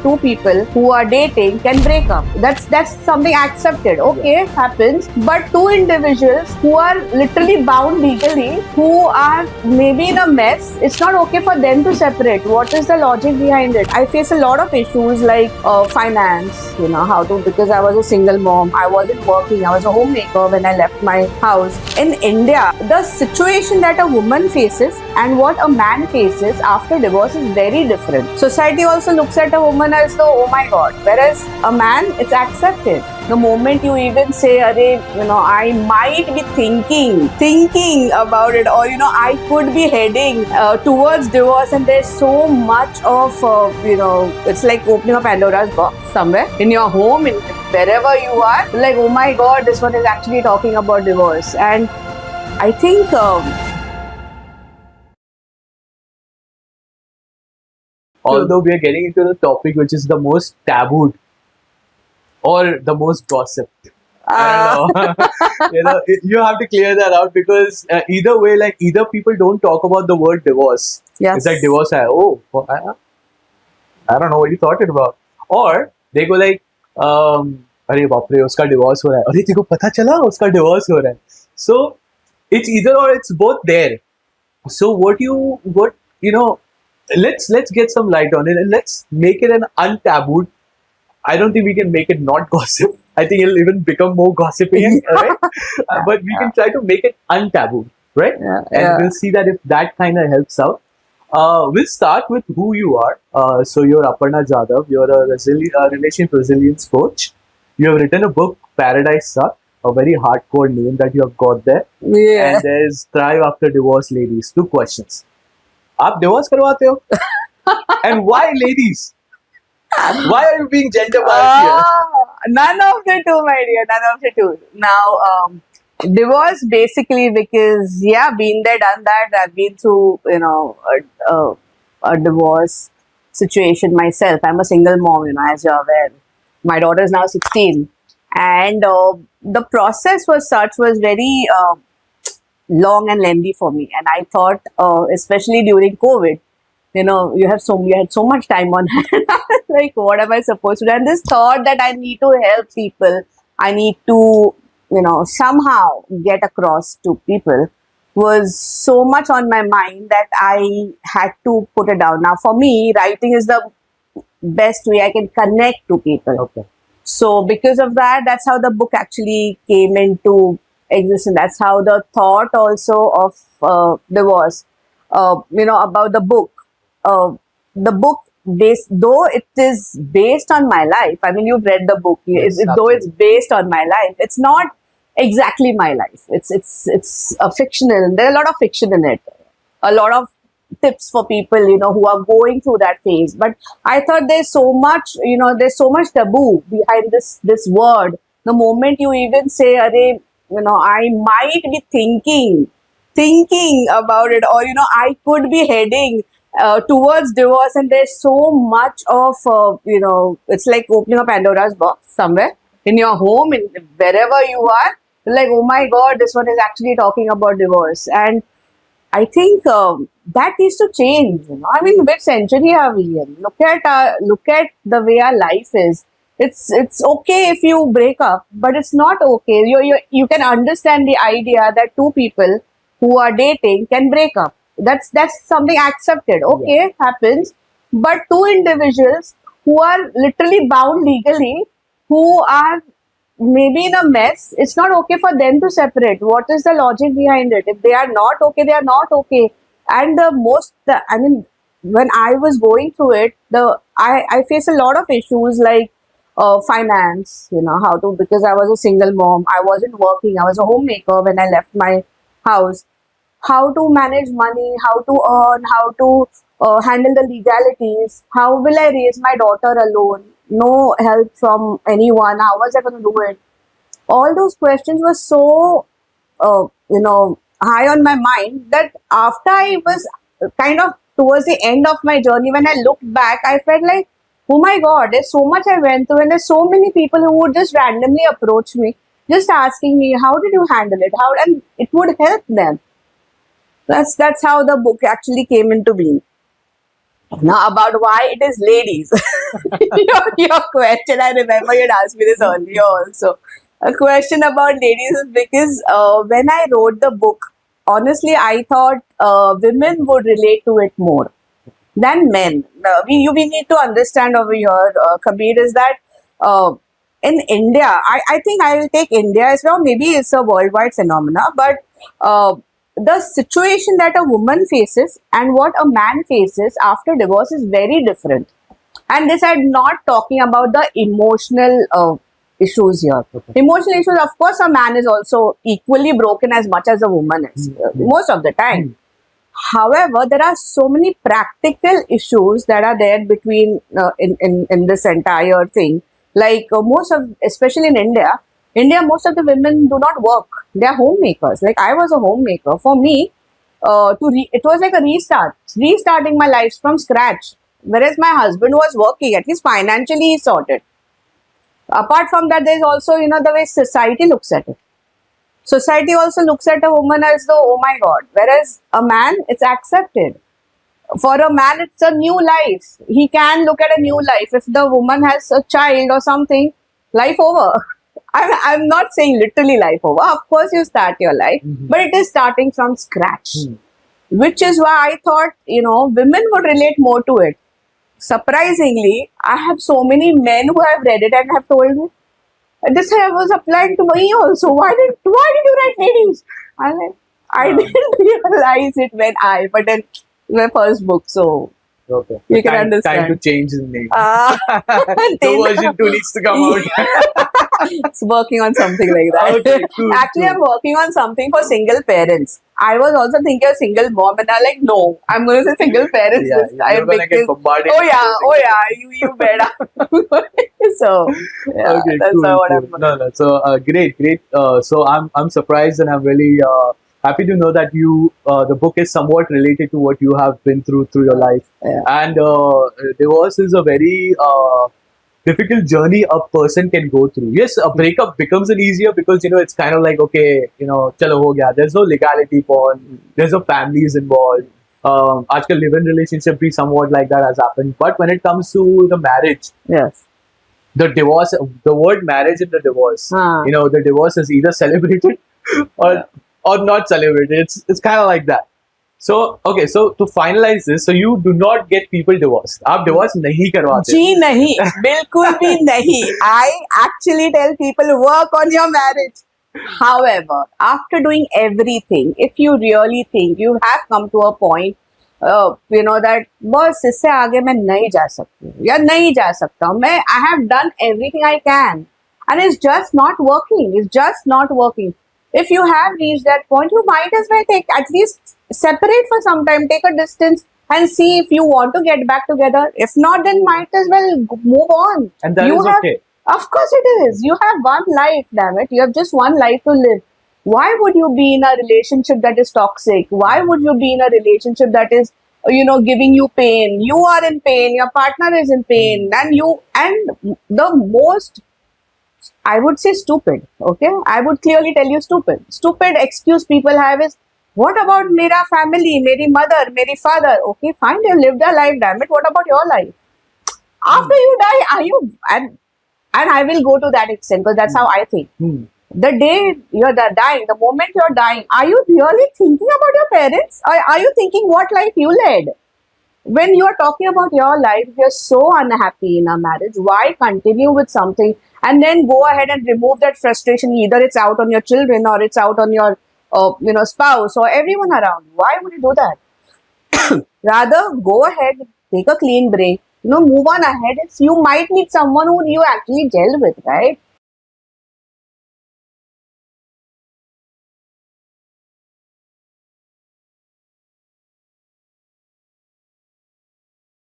two people who are dating can break up. That's something accepted. Okay, happens. But two individuals who are literally bound legally, who are maybe in a mess, it's not okay for them to separate. What is the logic behind it? I face a lot of issues like finance, how to, because I was a single mom, I wasn't working, I was a homemaker when I left my house. In India, the situation that a woman faces and what a man faces after divorce is very different. Society also looks at a woman as though, oh my god, whereas a man, it's accepted. The moment you even say, I might be thinking about it, or I could be heading towards divorce, and there's so much of it's like opening a Pandora's box somewhere in your home, in wherever you are, like, oh my god, this one is actually talking about divorce. And I think although we are getting into the topic which is the most tabooed or the most gossiped, I don't know. You have to clear that out, because either way, like, either people don't talk about the word divorce. Yes. It's like divorce. I don't know what you thought it about. Or they go like, अरे बाप रे, उसका divorce हो रहा है. अरे तेरे को पता चला उसका divorce हो रहा है. So it's either or, it's both there. So let's get some light on it, and let's make it an untabooed. I don't think we can make it not gossip. I think it'll even become more gossipy, right? But we can try to make it untabooed, right? And we'll see that if that kind of helps out. We'll start with who you are. So you're Aparna Jadhav. You're a relationship resilience coach. You have written a book, Paradise Suck, a very hardcore name that you have got there. Yeah. And there's Thrive After Divorce Ladies. 2 questions. आप divorce करवाते हो? And why ladies? Why are you being gender biased here? None of the two, my dear. None of the two. Now, divorce basically because, been there, done that. I've been through, a divorce situation myself. I'm a single mom, as you're aware. My daughter is now 16. And the process was very long and lengthy for me. And I thought, especially during COVID, you had so much time on hand. Like, what am I supposed to do? And this thought that I need to help people, I need to, somehow get across to people, was so much on my mind that I had to put it down. Now, for me, writing is the best way I can connect to people. Okay. So, because of that, that's how the book actually came into existence. That's how the thought also of divorce, about the book. The book, though it is based on my life. I mean, you've read the book. Yes, Though it's based on my life, it's not exactly my life. It's a fictional. There are a lot of fiction in it. A lot of tips for people, who are going through that phase. But I thought there's so much taboo behind this word. The moment you even say, I might be thinking about it, or I could be heading towards divorce, and there's so much of it's like opening a Pandora's box somewhere in your home, in wherever you are, like, oh my god, this one is actually talking about divorce. And I think that needs to change. I mean, which century are we in? Look at the way our life is. It's okay if you break up, but it's not okay. You can understand the idea that two people who are dating can break up. That's something accepted. Okay, happens. But two individuals who are literally bound legally, who are maybe in a mess, it's not okay for them to separate. What is the logic behind it? If they are not okay, they are not okay. And when I was going through it, I face a lot of issues like finance, because I was a single mom, I wasn't working, I was a homemaker when I left my house. How to manage money, how to earn, how to handle the legalities, how will I raise my daughter alone, no help from anyone, how was I going to do it? All those questions were so, high on my mind that after I was kind of towards the end of my journey, when I looked back, I felt like, oh my god, there's so much I went through, and there's so many people who would just randomly approach me, just asking me, how did you handle it? And it would help them. That's how the book actually came into being. Now, about why it is ladies. your question, I remember you'd asked me this earlier also. A question about ladies is because when I wrote the book, honestly, I thought women would relate to it more than men. We need to understand over here, Kabir, is that in India, I think I will take India as well. Maybe it's a worldwide phenomena, but the situation that a woman faces and what a man faces after divorce is very different. And this I'm not talking about the emotional issues here. Okay. Emotional issues, of course, a man is also equally broken as much as a woman is, most of the time. However, there are so many practical issues that are there between in this entire thing. Like most of, especially in India, most of the women do not work. They are homemakers. Like I was a homemaker. For me, it was like a restarting my life from scratch. Whereas my husband was working, at least financially he's sorted. Apart from that, there is also the way society looks at it. Society also looks at a woman as though, oh my god. Whereas a man, it's accepted. For a man, it's a new life. He can look at a new life. If the woman has a child or something, life over. I'm not saying literally life over. Of course, you start your life, but it is starting from scratch. Which is why I thought, women would relate more to it. Surprisingly, I have so many men who have read it and have told me, this I was applying to me also. Why did you write ladies? I didn't realize it when but then my first book, so Okay. you can Time understand. to change the name. The The version 2 needs to come out. It's working on something like that. Okay, cool, Actually, cool. I'm working on something for single parents. I was also thinking of single mom, and I'm like, no, I'm going to say single parents Yeah, this time you're gonna get because bombarded. oh yeah, you better. So yeah, Okay, that's cool, what cool. I'm. No. So great. So I'm surprised, and I'm really happy to know that the book is somewhat related to what you have been through your life. Yeah. And divorce is a very difficult journey a person can go through. Yes, a breakup becomes an easier because it's kind of like, okay, chalo ho gaya. There's no legality for, there's no families involved. Aajkal live-in relationship be somewhat like that has happened. But when it comes to the marriage, Yes. the divorce, the word marriage in the divorce, Ah. the divorce is either celebrated or not celebrated. It's kind of like that. So okay, so to finalize this, so you do not get people divorced. आप divorce नहीं करवाते. जी नहीं, बिल्कुल भी नहीं. I actually tell people work on your marriage. However, after doing everything, if you really think you have come to a point, that बस इससे आगे मैं नहीं जा सकती हूँ या नहीं जा सकता हूँ. I have done everything I can, and it's just not working. It's just not working. If you have reached that point, you might as well at least separate for some time, take a distance, and see if you want to get back together. If not, then might as well move on. And that You is have- okay. Of course it is. You have one life, damn it. You have just one life to live. Why would you be in a relationship that is toxic? Why would you be in a relationship that is, giving you pain? You are in pain. Your partner is in pain, and the most, I would say stupid. Okay, I would clearly tell you stupid. Stupid excuse people have is, what about mera family, meri mother, meri father? Okay, fine, they lived their life, damn it. What about your life? After you die, are you and I will go to that extent because that's how I think. The day you're dying, the moment you're dying, are you really thinking about your parents? Or are you thinking what life you led? When you are talking about your life, if you're so unhappy in a marriage, why continue with something and then go ahead and remove that frustration? Either it's out on your children or it's out on your spouse or everyone around. Why would you do that? Rather, go ahead, take a clean break, move on ahead. You might need someone who you actually gel with, right?